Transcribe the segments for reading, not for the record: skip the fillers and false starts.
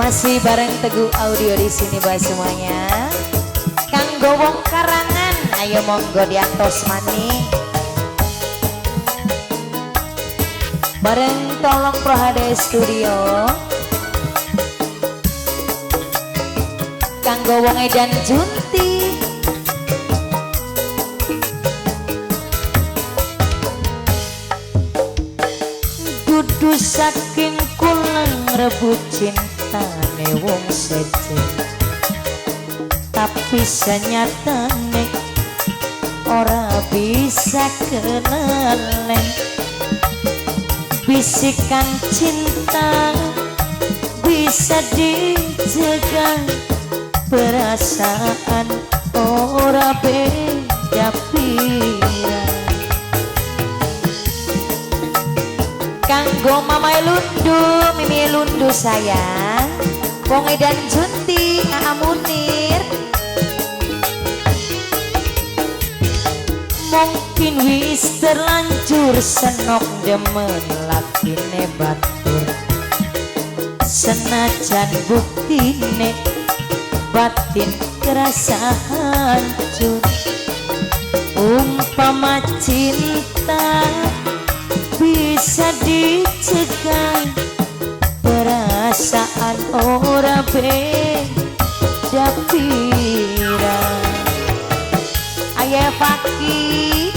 Masih bareng Teguh Audio di sini buat semuanya. Kang Gowong Karangan, ayo monggo diantos mani. Bareng Tolong Pro HD Studio. Kang Gowong Edan Junti. Dudu saking kulang rebut cintane wong sejen, tapi senyatane ora bisa kenalen. Bisikan cinta bisa dijaga, perasaan ora beda pira. Kanggo Mamai Lundu, Mimi Lundu sayang, Wong Edan Junti, Aa Munir. Mungkin wis terlanjur senok demen lakine batur, senajan buktine batin kerasa hancur. Umpama cinta bisa dicegah, perasaan ora beda pira. Ayo Faki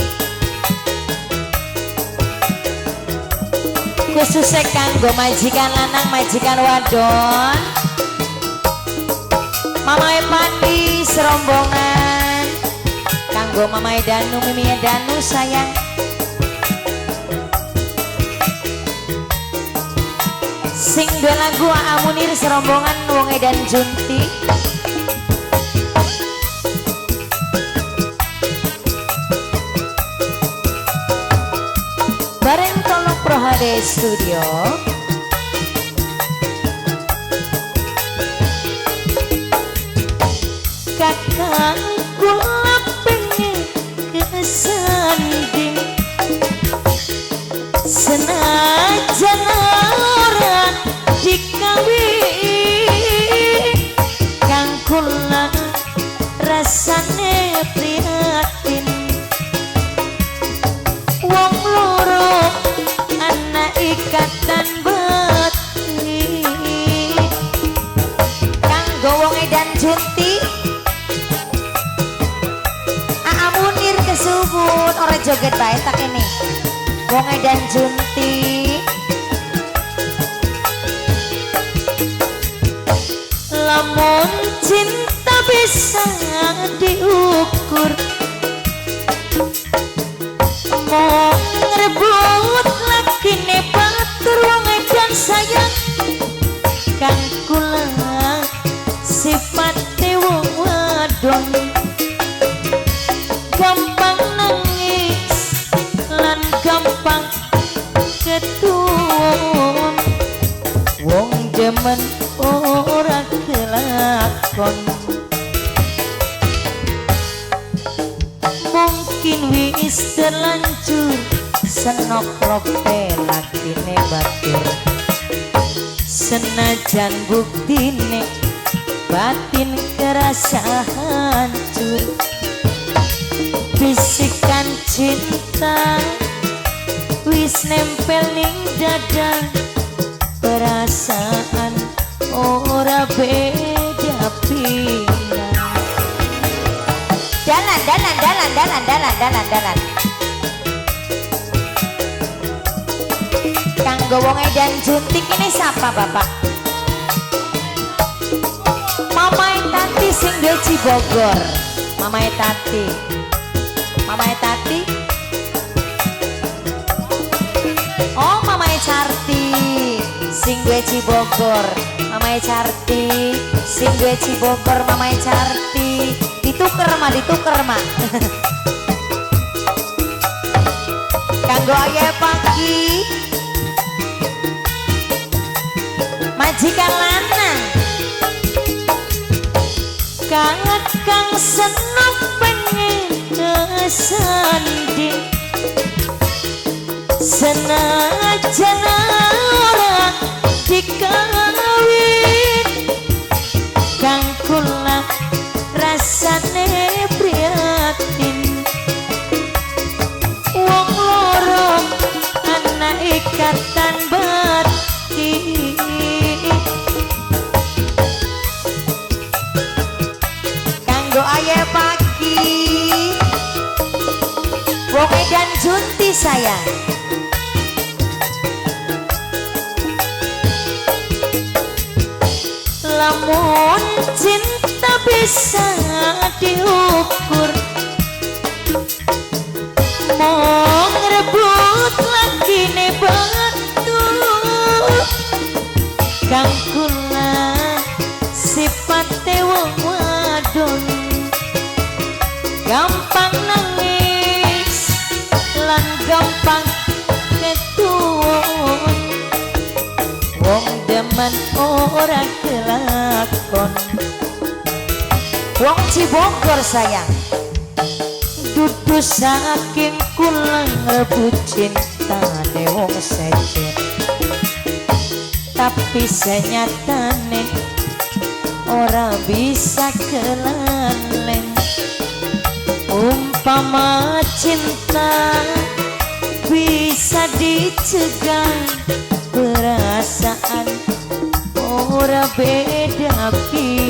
khususnya kanggo majikan lanang majikan wadon, Mamai Pandi serombongan, kanggo Mamai Danu Mimi Danu sayang. Sing dua lagu Aa Munir serombongan Wong Edan Junti. Bareng Tolong Pro HD Studio. Kakang kula pengen kesanding, senajan ora dikawin. Kang kula rasane prihatin, wong loro ana ikatan batin. Kanggo Wong Edan Junti, Aa Munir kesubut ora joget bae tak ini. Wong Edan Junti. Lamun cinta bisa diukur, mau ngerebut lakine batur wong edan sayang. Kang kula sifate wong wadon, gampang nangis lan gampang ketuwon. Wong demen ora kelakon, mungkin wis terlanjur senok rope lakine batur, senajan buktine batin kerasa hancur. Bisikan cinta wis nempel ning dada, perasaan ora beda pira. Dalan. Kanggo Wong Edan Junti ini siapa bapak? Mamai Tati sing duwe Cibogor. Mamai Tati. Oh Mamai Carti sing duwe Cibogor. Mamai Carti sing duwe Cibogor. Mamai Carti dituker mah kanggo Ayah Pagi majikan lanang, kang seneng pengen kesanding, senajan ora dikawin. hati sayang. Lamun cinta bisa diukur, mau ngerebut lagi nih batu kang kula sifate wong wadon gampang nangis lan gampang ketuwon wong demen ora kelakon. Wong Cibogor sayang dudu saking kula ngerebut cintane wong sejen, tapi senyatane ora bisa kelalen. Umpama cinta bisa dicegah, perasaan ora beda pi